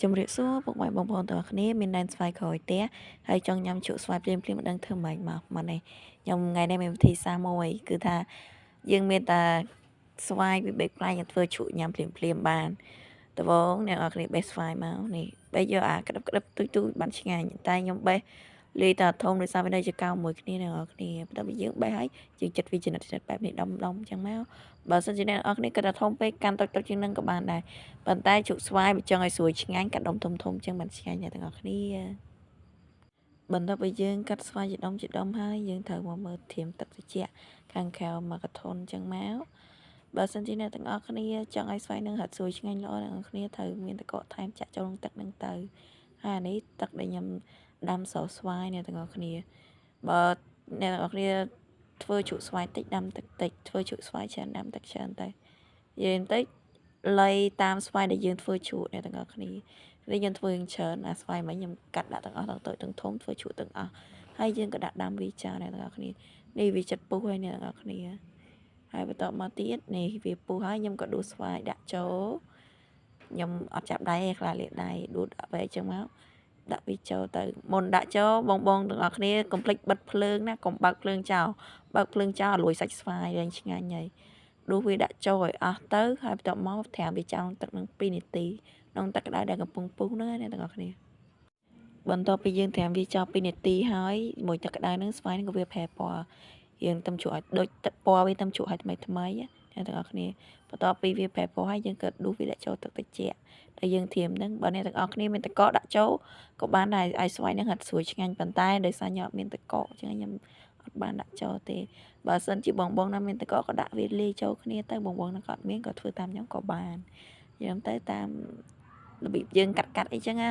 ជំរាបសួរពុកម៉ែបងប្អូនទាំងអស់គ្នាមានដែនស្វាយក្រោយផ្ទះហើយចង់ញ៉ាំជក់ស្វាយភ្លាមៗមិនដឹងធ្វើម៉េចមកនេះខ្ញុំថ្ងៃនេះមានវិធីសាស្ត្រមួយគឺថាយើងមានតែស្វាយពីបេកផ្លែយើងធ្វើជក់ញ៉ាំភ្លាមបានដំបូងអ្នកនរគ្នាបេះស្វាយមកនេះបេះយកអាក្តឹបទូចបានឆ្ងាញ់តែខ្ញុំបេះលាយតែធំដោយសារវានៅជាកោមួយគ្នាអ្នកនរគ្នាបន្ទាប់ពីយើងបេះហើយយើងចិត្តវាចំណិតបែបនេះដុំអញ្ចឹងមកបើសិនជាអ្នកនរគ្នាគិតថាធំពេកកាន់តូចជាងនឹងក៏បានដែរប៉ុន្តែជក់ស្វាយបើចង់ឲ្យស្រួយឆ្ងាញ់កាត់ដុំធំអញ្ចឹងបានឆ្ងាញ់អ្នកទាំងអស់គ្នាបន្ទាប់ពីយើងកាត់ស្វាយជាដុំហើយយើងត្រូវមកមើលធៀមទឹកត្រជាក់ខាងក្រៅមកកធន់អញ្ចឹងមកបើសិនជាអ្នកទាំងអស់គ្នាចង់ឲ្យស្វាយនឹងហាត់ស្រួយឆ្ងាញ់ល្អអ្នកទាំងអស់គ្នាត្រូវមានទឹកកកថែមចាក់ចូលក្នុងទឹកនឹងទៅហើយអានេះទឹកដែលខ្ញុំដាំស្រស់ស្វាយអ្នកទាំងអស់គ្នាបើអ្នកទាំងអស់គ្នាធ្វើជក់ស្វាយតិចដាំទឹកតិចធ្វើជក់ស្វាយច្រើនដាំទឹកច្រើនទៅយើងតិចលៃតាមស្វាយដែលយើងធ្វើជក់អ្នកទាំងអស់គ្នានេះយើងធ្វើច្រើនអាស្វាយមិញខ្ញុំកាត់ដាក់ទាំងអស់ទាំងតូចទាំងធំធ្វើជក់ទាំងអស់ហើយយើងក៏ដាក់ដាំវាចាអ្នកទាំងអស់គ្នានេះវាចិត្តពុះហើយអ្នកទាំងអស់គ្នាហើយបន្តមកទៀតនេះវាពុះហើយខ្ញុំក៏ដួសស្វាយដាក់ចូលខ្ញុំអត់ចាប់ដៃទេខ្លាចលាកដៃដួសដាក់បែកចឹងមកដាក់វាចូលទៅមុនដាក់ចូលបងទាំងអស់គ្នាកុំភ្លេចបិទភ្លើងណាកុំបើកភ្លើងចោលបើកភ្លើងចោលលួយសាច់ស្វាយលែងឆ្ងាញ់ហើយដួសវាដាក់ចូលឲ្យអស់ទៅហើយបន្ទាប់មកត្រាំវាចោលទឹកនឹង2នាទីក្នុងទឹកក្តៅដែលកំពុងពុះហ្នឹងអ្នកទាំងអស់គ្នាបន្ទាប់ពីយើងត្រាំវាចោល2នាទីហើយមួយទឹកក្តៅហ្នឹងស្វាយហ្នឹងក៏វាប្រែពណ៌យើងទំជក់ឲ្យដូចទឹកពណ៌វាទំជក់ឲ្យថ្មីអ្នកទាំងអស់គ្នាបន្ទាប់ពីវាប្រែពណ៌ហើយយើងក៏ដួសវាដាក់ចូលទឹកត្រជាក់ដែលយើងត្រៀមហ្នឹងបើអ្នកទាំងអស់គ្នាមានទឹកកកដាក់ចូលក៏បានដែរឲ្យស្វាយហ្នឹងហាត់ស្រួយឆ្ងាញ់ប៉ុន្តែដោយសារខ្ញុំអត់មានទឹកកកអញ្ចឹងខ្ញុំអត់បានដាក់ចូលទេបើសិនជាបងណាមានទឹកកកក៏ដាក់វាលាយចូលគ្នាទៅបងណាក៏អត់មានក៏ធ្វើតាមខ្ញុំក៏បានយើងទៅតាមរបៀបយើងកាត់អីចឹងណា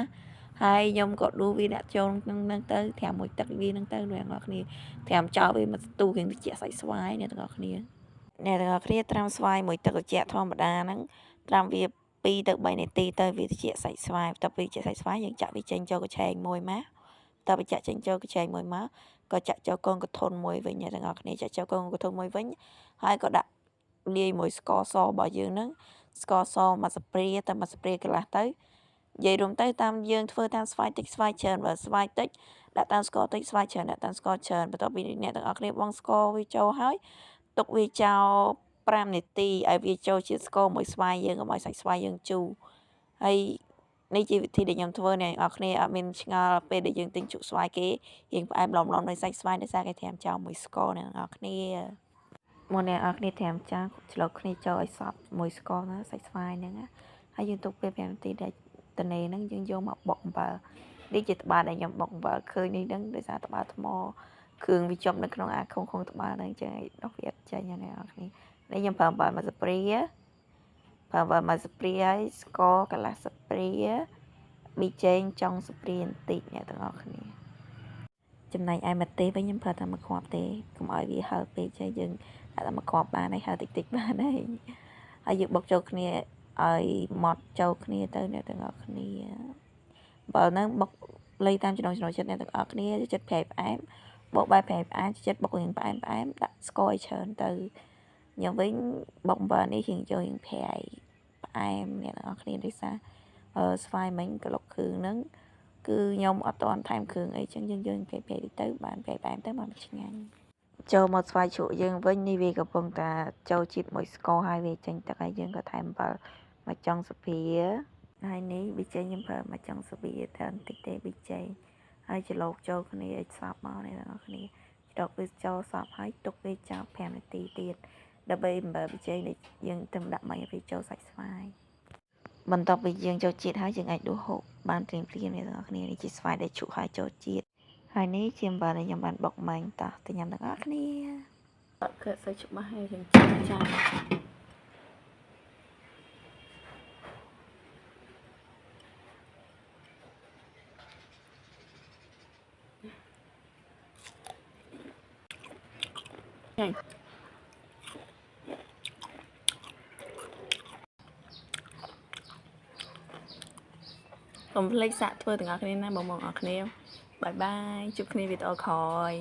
ហើយខ្ញុំក៏ដួសវាដាក់ចូលនឹងទៅត្រាំមួយទឹកវានឹងទៅអ្នកទាំងអស់គ្នាត្រាំចោលវាមួយស្ទុះរៀងត្រជាក់សាច់ស្វាយអ្នកទាំងអស់គ្នាត្រាំស្វាយមួយទឹកត្រជាក់ធម្មតាហ្នឹងត្រាំវា2ទៅ3នាទីទៅវាត្រជាក់សាច់ស្វាយបន្ទាប់ពីត្រជាក់សាច់ស្វាយយើងចាក់វាចេញចូលកញ្ឆែងមួយមកបន្ទាប់ពីចាក់ចេញចូលកញ្ឆែងមួយមកក៏ចាក់ចូលកូនកធន់មួយវិញអ្នកទាំងអស់គ្នាចាក់ចូលកូនកធន់មួយវិញហើយក៏ដាក់លាយមួយស្ករសរបស់យើងហ្នឹងស្ករសមួយស្ព្រាតែមួយស្ព្រាកន្លះទៅនិយាយរួមទៅតាមយើងធ្វើតាមស្វាយតិចស្វាយច្រើនបើស្វាយតិចដាក់តាមស្ករតិចស្វាយច្រើនដាក់តាមស្ករច្រើនបន្ទាប់ពីអ្នកទាំងអស់គ្នាបងស្ករវាចូលហើយទុកវាចោល5នាទីឲ្យវាចូលជាតិស្ករមួយស្វាយយើងកុំឲ្យសាច់ស្វាយយើងជូរហើយនេះជាវិធីដែលខ្ញុំធ្វើអ្នកនរគ្នាអត់មានឆ្ងល់ពេលដែលយើងទិញជក់ស្វាយគេយើងផ្អែមឡំដោយសាច់ស្វាយដោយសារគេត្រាំចោលមួយស្ករអ្នកនរគ្នាមកអ្នកនរគ្នាត្រាំចាឆ្លុកគ្នាចូលឲ្យសព្វមួយស្ករណាសាច់ស្វាយហ្នឹងណាហើយយើងទុកពេល5នាទីដែលតនេហ្នឹងយើងយកមកបុកអំបិលនេះជាត្បាល់ដែលខ្ញុំបុកអំបិលឃើញនេះហ្នឹងដោយសារត្បាល់ថ្មគ្រឿងវាជាប់នៅក្នុងអាខុងត្បាល់ហ្នឹងអញ្ចឹងឲ្យដោះវាអត់ចេញណាអ្នកនរគ្នានេះខ្ញុំប្រើអំបិលមួយស្ព្រាហើយស្ករកន្លះស្ព្រាប៊ីចេងចុងស្ព្រាបន្តិចអ្នកទាំងអស់គ្នាចំណែកឯម្ទេសវិញខ្ញុំប្រើតែមួយគ្រាប់ទេកុំឲ្យវាហឹរពេកចេះយើងដាក់តែមួយគ្រាប់បានហើយហឹរតិចបានហើយយើងបុកចូលគ្នាឲ្យម៉ត់ចូលគ្នាទៅអ្នកទាំងអស់គ្នាបើនឹងបុកលៃតាមចំណង់ចិត្តអ្នកទាំងអស់គ្នាចិត្តប្រៃផ្អែមបុកបែបប្រៃផ្អែមចិត្តបុករៀងផ្អែមដាក់ស្ករឲ្យច្រើនទៅខ្ញុំវិញបុកអំបិលនេះរៀងចូលរៀងប្រៃផ្អែមអ្នកទាំងអស់គ្នាដោយសារស្វាយមិញក្លុកគ្រឿងហ្នឹងគឺខ្ញុំអត់តន់ថែមគ្រឿងអីចឹងយើងប្រៃទៅបានប្រៃផ្អែមទៅបានឆ្ងាញ់ចូលមកស្វាយជក់យើងវិញនេះវាកំពុងតែចូលជាតិមួយស្ករហើយវាចេញទឹកហើយយើងក៏ថែមអំបិលមួយចុងស្ព្រាហើយនេះប៊ីចេងខ្ញុំប្រើមួយចុងស្ព្រាតែបន្តិចទេប៊ីចេងហើយច្រឡូកចូលគ្នាឲ្យសព្វមកអ្នកទាំងអស់គ្នាច្រឡូកវាចូលសព្វហើយទុកវាចោល5នាទីទៀតដើម្បីអំបិលប៊ីចេងដែលយើងទៅដាក់មកឲ្យវាចូលសាច់ស្វាយបន្ទាប់ពីយើងចូលជាតិហើយយើងអាចដួសហូបបានភ្លាមអ្នកទាំងអស់គ្នានេះជាស្វាយដែលជក់ហើយចូលជាតិហើយនេះជាអំបិលដែលខ្ញុំបានបុកមិញតោះទៅញ៉ាំទាំងអស់គ្នាអត់គឺសូវច្បាស់ហើយយើងចាំកុំភ្លេចសាកធ្វើទាំងអស់គ្នាណាបងអរគ្នាបាយបាយជួបគ្នាវីដេអូក្រោយ